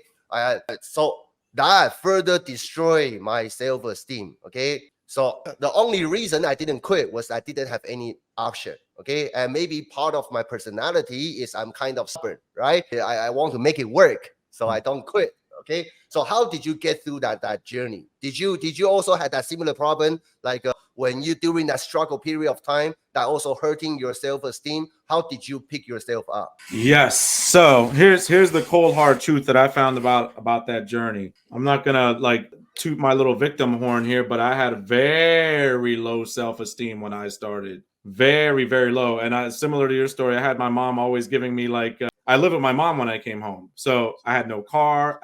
So that further destroyed my self-esteem, okay? So the only reason I didn't quit was I didn't have any option, okay? And maybe part of my personality is I'm kind of stubborn, right? I want to make it work, so I don't quit, okay? So how did you get through that journey? Did you also have that similar problem, like when you during that struggle period of time that also hurting your self-esteem? How did you pick yourself up? Yes. So here's the cold hard truth that I found about that journey. I'm not gonna like toot my little victim horn here, but I had very low self-esteem when I started. Very, very low. And similar to your story, I had my mom always giving me like I lived with my mom when I came home. So I had no car.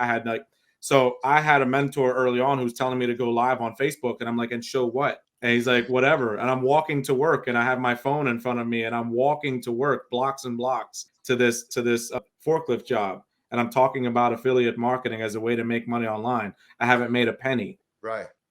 So I had a mentor early on who was telling me to go live on Facebook, and I'm like, and show what? And he's like, whatever. And I'm walking to work, and I have my phone in front of me, and I'm walking to work blocks and blocks to this forklift job. And I'm talking about affiliate marketing as a way to make money online. I haven't made a penny.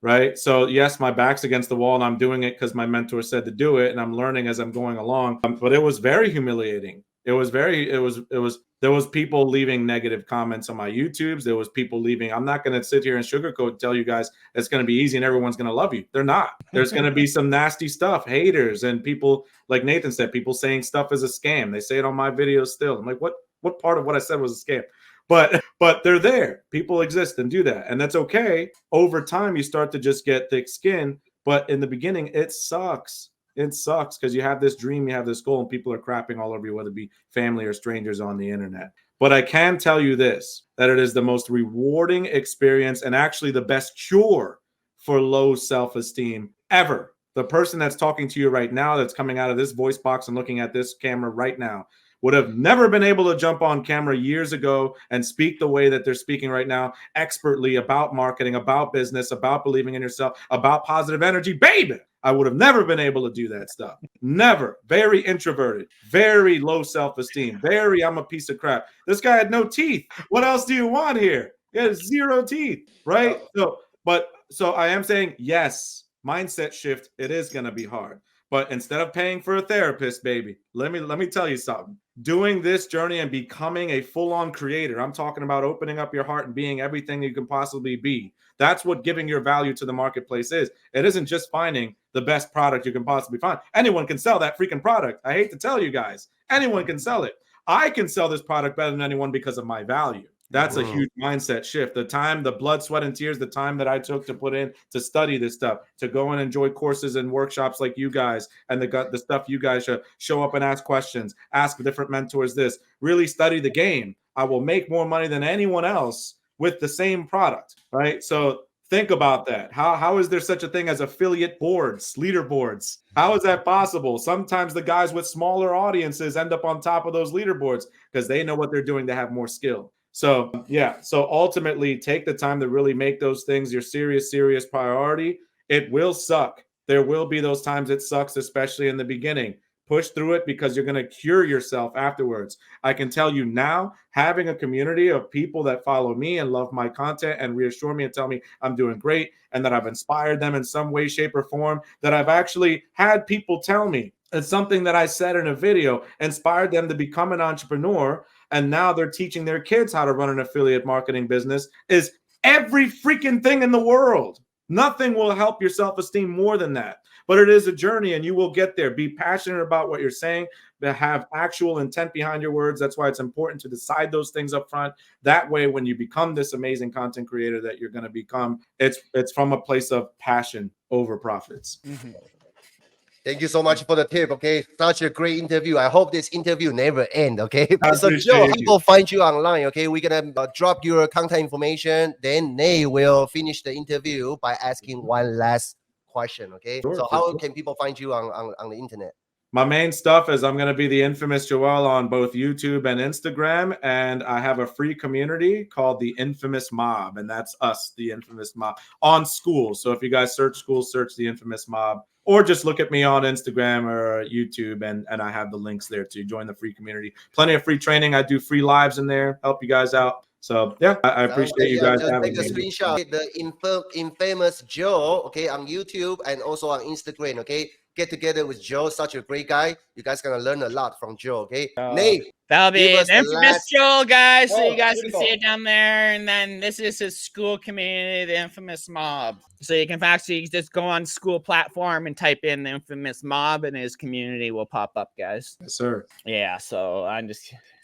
Right. So yes, my back's against the wall, and I'm doing it because my mentor said to do it, and I'm learning as I'm going along. But it was very humiliating. There was people leaving negative comments on my YouTubes. There was people leaving. I'm not going to sit here and sugarcoat and tell you guys it's going to be easy and everyone's going to love you. They're not. There's going to be some nasty stuff, haters, and people, like Nathan said, people saying stuff is a scam. They say it on my videos still. I'm like, what part of what I said was a scam? But they're there. People exist and do that. And that's okay. Over time, you start to just get thick skin. But in the beginning, it sucks. It sucks because you have this dream, you have this goal, and people are crapping all over you, whether it be family or strangers on the internet. But I can tell you this, that it is the most rewarding experience and actually the best cure for low self-esteem ever. The person that's talking to you right now, that's coming out of this voice box and looking at this camera right now, would have never been able to jump on camera years ago and speak the way that they're speaking right now, expertly about marketing, about business, about believing in yourself, about positive energy. Baby, I would have never been able to do that stuff. Never. Very introverted, very low self-esteem, very I'm a piece of crap. This guy had no teeth. What else do you want here? He had 0 teeth, right? So I am saying, yes, mindset shift, it is going to be hard. But instead of paying for a therapist, baby, let me tell you something. Doing this journey and becoming a full-on creator, I'm talking about opening up your heart and being everything you can possibly be. That's what giving your value to the marketplace is. It isn't just finding the best product you can possibly find. Anyone can sell that freaking product. I hate to tell you guys, anyone can sell it. I can sell this product better than anyone because of my value. That's a huge mindset shift. The time, the blood, sweat, and tears, the time that I took to put in to study this stuff, to go and enjoy courses and workshops like you guys, and the stuff you guys show up and ask questions, ask different mentors this, really study the game. I will make more money than anyone else with the same product, right? So think about that. How is there such a thing as affiliate boards, leaderboards? How is that possible? Sometimes the guys with smaller audiences end up on top of those leaderboards because they know what they're doing to have more skill. So yeah, so ultimately take the time to really make those things your serious priority. It will suck. There will be those times it sucks, especially in the beginning. Push through it because you're going to cure yourself afterwards. I can tell you now, having a community of people that follow me and love my content and reassure me and tell me I'm doing great and that I've inspired them in some way, shape, or form, that I've actually had people tell me it's something that I said in a video, inspired them to become an entrepreneur, and now they're teaching their kids how to run an affiliate marketing business, is every freaking thing in the world. Nothing will help your self-esteem more than that. But it is a journey and you will get there. Be passionate about what you're saying, but have actual intent behind your words. That's why it's important to decide those things up front. That way, when you become this amazing content creator that you're going to become, it's from a place of passion over profits. Mm-hmm. Thank you so much for the tip. Okay, such a great interview. I hope this interview never end. Okay, so Joe, people find you online. Okay, we're gonna drop your contact information. Then they will finish the interview by asking one last question. Okay, Sure, so how can people find you on the internet? My main stuff is I'm going to be the infamous Joel on both YouTube and Instagram. And I have a free community called the Infamous Mob. And that's us, the Infamous Mob, on School. So if you guys search School, search the Infamous Mob, or just look at me on Instagram or YouTube. And I have the links there to join the free community. Plenty of free training. I do free lives in there, help you guys out. So yeah, I appreciate you guys having me. Take a screenshot. The infamous Joe, okay, on YouTube and also on Instagram, okay. Get together with Joe, such a great guy. You guys gonna learn a lot from Joe, okay? Nate, that'll be the infamous Joel, guys. So you guys beautiful. can see it down there. And then this is his school community, the Infamous Mob. So you can actually just go on School platform and type in the Infamous Mob, and his community will pop up, guys. Yes, sir. Yeah. So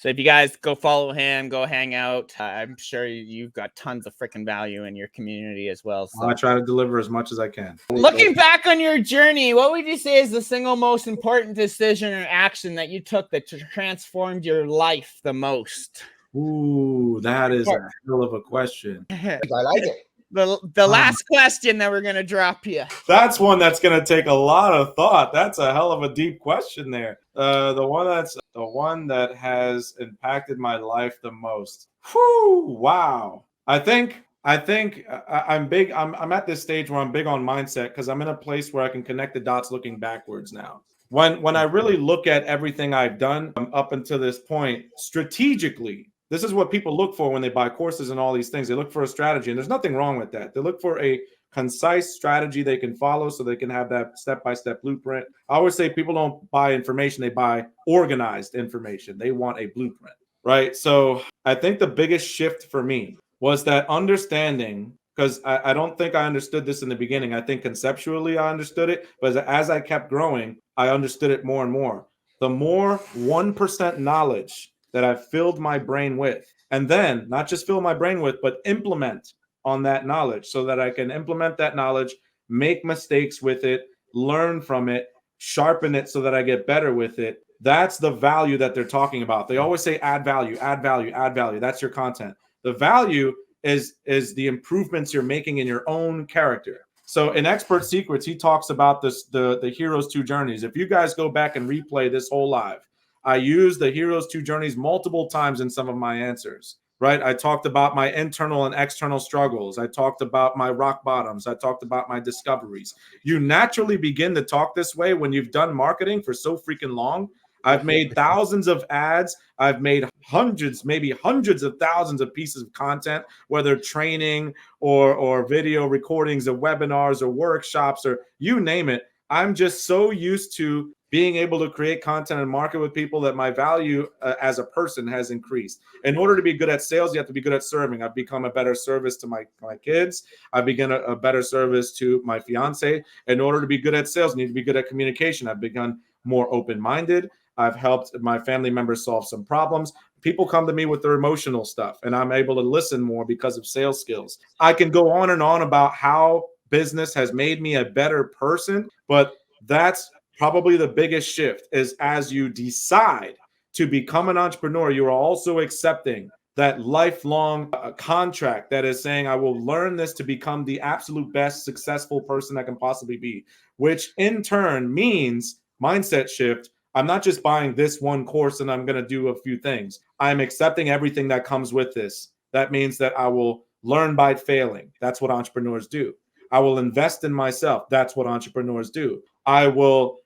if you guys go follow him, go hang out. I'm sure you've got tons of freaking value in your community as well. So I try to deliver as much as I can. Looking back on your journey, what would you say is the single most important decision or action that you took that transformed your life the most? Ooh, that is a hell of a question. I like it. The last question that we're going to drop you. That's one that's going to take a lot of thought. That's a hell of a deep question there. The one that has impacted my life the most. Whew, wow. I think I'm big. I'm at this stage where I'm big on mindset because I'm in a place where I can connect the dots looking backwards now. When I really look at everything I've done up until this point strategically, this is what people look for when they buy courses and all these things. They look for a strategy, and there's nothing wrong with that. They look for a concise strategy they can follow so they can have that step-by-step blueprint. I always say people don't buy information, they buy organized information. They want a blueprint, right? So I think the biggest shift for me was that understanding, because I don't think I understood this in the beginning. I think conceptually I understood it, but as I kept growing, I understood it more and more. The more 1% knowledge that I've filled my brain with, and then not just fill my brain with, but implement on that knowledge so that I can implement that knowledge, make mistakes with it, learn from it, sharpen it so that I get better with it. That's the value that they're talking about. They always say add value, add value, add value. That's your content. The value is the improvements you're making in your own character. So in Expert Secrets, he talks about this, the hero's two journeys. If you guys go back and replay this whole live, I use the hero's two journeys multiple times in some of my answers, right? I talked about my internal and external struggles. I talked about my rock bottoms. I talked about my discoveries. You naturally begin to talk this way when you've done marketing for so freaking long. I've made thousands of ads. I've made hundreds, maybe hundreds of thousands of pieces of content, whether training or video recordings of webinars or workshops or you name it. I'm just so used to being able to create content and market with people that my value as a person has increased. In order to be good at sales, you have to be good at serving. I've become a better service to my kids. I've begun a better service to my fiance. In order to be good at sales, you need to be good at communication. I've begun more open-minded. I've helped my family members solve some problems. People come to me with their emotional stuff, and I'm able to listen more because of sales skills. I can go on and on about how business has made me a better person, but that's probably the biggest shift is as you decide to become an entrepreneur, you are also accepting that lifelong contract that is saying, I will learn this to become the absolute best successful person I can possibly be, which in turn means mindset shift. I'm not just buying this one course and I'm going to do a few things. I'm accepting everything that comes with this. That means that I will learn by failing. That's what entrepreneurs do. I will invest in myself. That's what entrepreneurs do. I will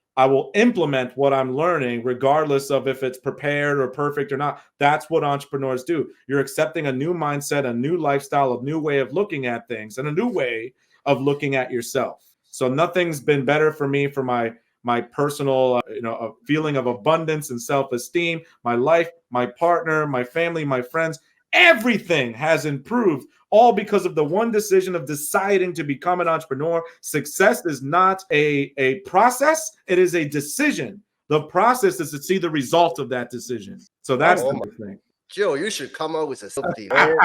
implement what I'm learning, regardless of if it's prepared or perfect or not. That's what entrepreneurs do. You're accepting a new mindset, a new lifestyle, a new way of looking at things, and a new way of looking at yourself. So nothing's been better for me for my personal, a feeling of abundance and self-esteem, my life, my partner, my family, my friends. Everything has improved, all because of the one decision of deciding to become an entrepreneur. Success is not a process, it is a decision. The process is to see the result of that decision. So that's the big thing. Joe, you should come up with a self-esteem. That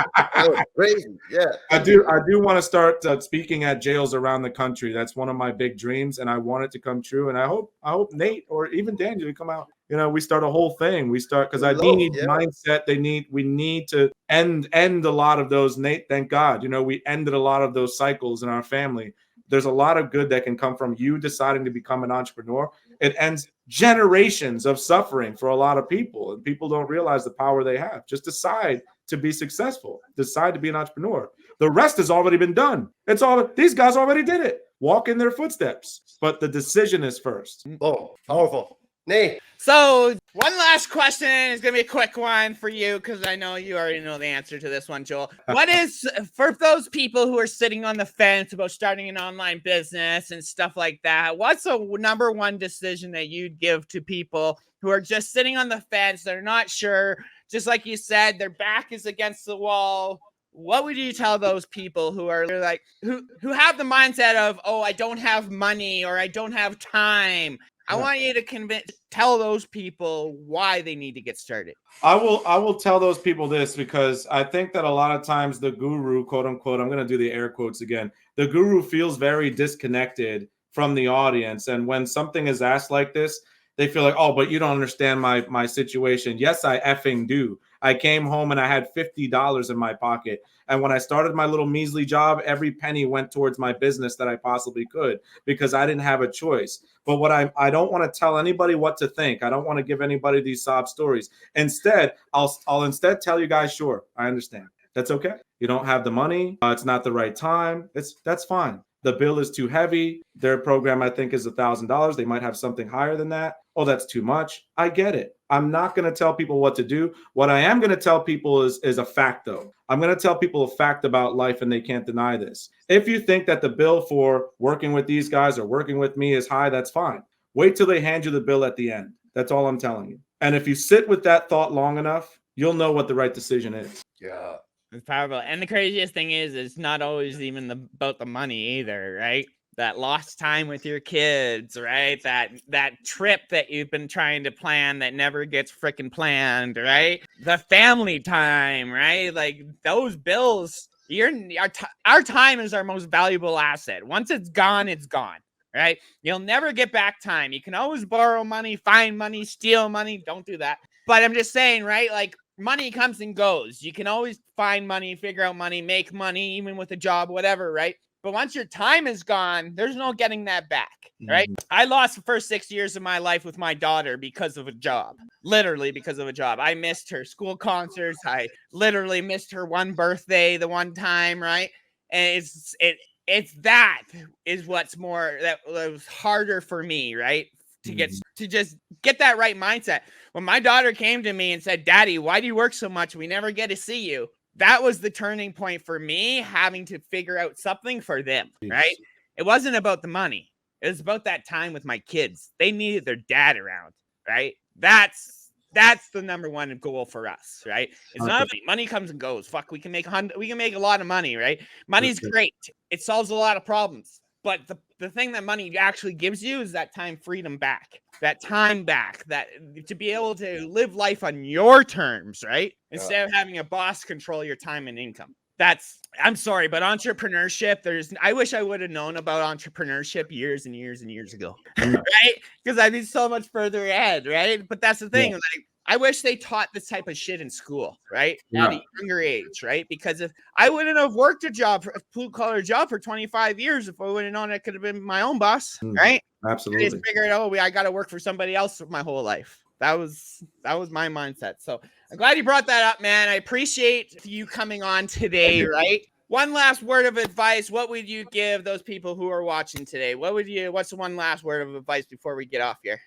was crazy. Yeah. I do want to start speaking at jails around the country. That's one of my big dreams, and I want it to come true. And I hope Nate or even Daniel come out. We start a whole thing. We start because I need mindset. We need to end a lot of those. Nate, thank God. We ended a lot of those cycles in our family. There's a lot of good that can come from you deciding to become an entrepreneur. It ends generations of suffering for a lot of people, and people don't realize the power they have. Just decide to be successful. Decide to be an entrepreneur. The rest has already been done. It's all these guys already did it. Walk in their footsteps. But the decision is first. Oh, powerful. Nate. So one last question is going to be a quick one for you because I know you already know the answer to this one, Joel. What is, for those people who are sitting on the fence about starting an online business and stuff like that, what's the number one decision that you'd give to people who are just sitting on the fence? They're not sure. Just like you said, their back is against the wall. What would you tell those people who are like, who have the mindset of, oh, I don't have money or I don't have time? I want you to tell those people why they need to get started. I will tell those people this because I think that a lot of times the guru, quote unquote, I'm going to do the air quotes again. The guru feels very disconnected from the audience. And when something is asked like this, they feel like, oh, but you don't understand my situation. Yes, I effing do. I came home and I had $50 in my pocket. And when I started my little measly job, every penny went towards my business that I possibly could because I didn't have a choice. But what I don't want to tell anybody what to think. I don't want to give anybody these sob stories. Instead, I'll instead tell you guys, sure, I understand. That's okay. You don't have the money. It's not the right time. That's fine. The bill is too heavy. Their program, I think, is $1,000. They might have something higher than that. Oh, that's too much. I get it. I'm not going to tell people what to do. What I am going to tell people is a fact, though. I'm going to tell people a fact about life, and they can't deny this. If you think that the bill for working with these guys or working with me is high, that's fine. Wait till they hand you the bill at the end. That's all I'm telling you. And if you sit with that thought long enough, you'll know what the right decision is. Yeah. It's powerful. And the craziest thing is it's not always even about the money either, right? That lost time with your kids, right? That trip that you've been trying to plan that never gets freaking planned, right? The family time, right? Like those bills, our time is our most valuable asset. Once it's gone, right? You'll never get back time. You can always borrow money, find money, steal money. Don't do that. But I'm just saying, right? Like money comes and goes. You can always find money, figure out money, make money, even with a job, whatever, right? But once your time is gone, there's no getting that back, right? I lost the first 6 years of my life with my daughter because of a job. Literally because of a job. I missed her school concerts. I literally missed her one birthday the one time, right? And it's that is what's more that was harder for me, right? To just get that right mindset. When my daughter came to me and said, "Daddy, why do you work so much? We never get to see you." That was the turning point for me, having to figure out something for them, right? It wasn't about the money. It was about that time with my kids. They needed their dad around, right? That's the number one goal for us, right? It's not money comes and goes. Fuck, we can make a lot of money, right? Money's great. It solves a lot of problems. But the thing that money actually gives you is that time freedom back, that time back, that to be able to live life on your terms, right? Instead of having a boss control your time and income. I'm sorry, but entrepreneurship, I wish I would have known about entrepreneurship years and years and years ago, right? Because I'd be so much further ahead, right? But that's the thing. Like, I wish they taught this type of shit in school, right? At a younger age, right? Because if I wouldn't have worked a blue-collar job for 25 years if I would have known I could have been my own boss, right? Absolutely. I just figured, I got to work for somebody else my whole life. That was my mindset. So I'm glad you brought that up, man. I appreciate you coming on today, right? One last word of advice. What would you give those people who are watching today? What's the one last word of advice before we get off here?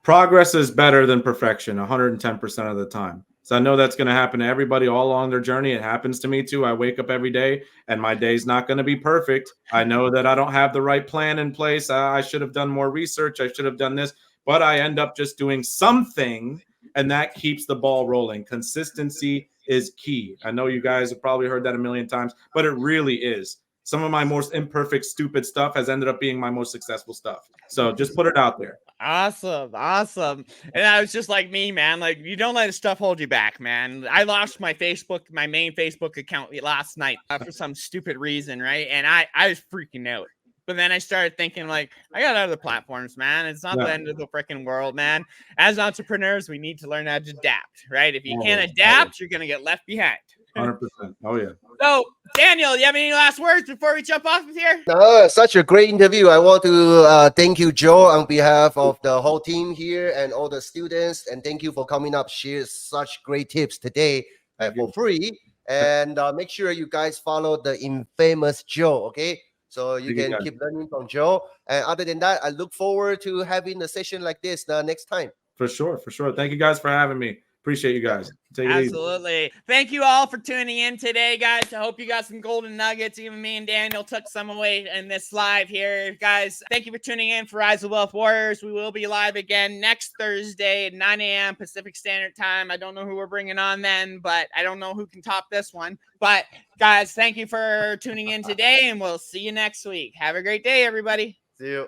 Progress is better than perfection 110% of the time. So I know that's going to happen to everybody all along their journey. It happens to me too. I wake up every day and my day's not going to be perfect. I know that I don't have the right plan in place. I should have done more research. I should have done this, but I end up just doing something, and that keeps the ball rolling. Consistency is key. I know you guys have probably heard that a million times, but it really is. Some of my most imperfect, stupid stuff has ended up being my most successful stuff. So just put it out there. Awesome. And I was just like me, man. Like, you don't let stuff hold you back, man. I lost my main Facebook account last night for some stupid reason, right? And I was freaking out. But then I started thinking, like, I got other platforms, man. It's not the end of the freaking world, man. As entrepreneurs, we need to learn how to adapt, right? If you can't adapt, you're going to get left behind. 100%. Oh, yeah. So, Daniel, do you have any last words before we jump off of here? Such a great interview. I want to thank you, Joe, on behalf of the whole team here and all the students. And thank you for coming up, share such great tips today for free. And make sure you guys follow the infamous Joe, okay? So you can keep learning from Joe. And other than that, I look forward to having a session like this the next time. For sure. Thank you guys for having me. Appreciate you guys. Take it Absolutely. easy. Thank you all for tuning in today, guys. I hope you got some golden nuggets. Even me and Daniel took some away in this live here. Guys, thank you for tuning in for Rise of Wealth Warriors. We will be live again next Thursday at 9 a.m. Pacific Standard Time. I don't know who we're bringing on then, but I don't know who can top this one. But, guys, thank you for tuning in today, and we'll see you next week. Have a great day, everybody. See you.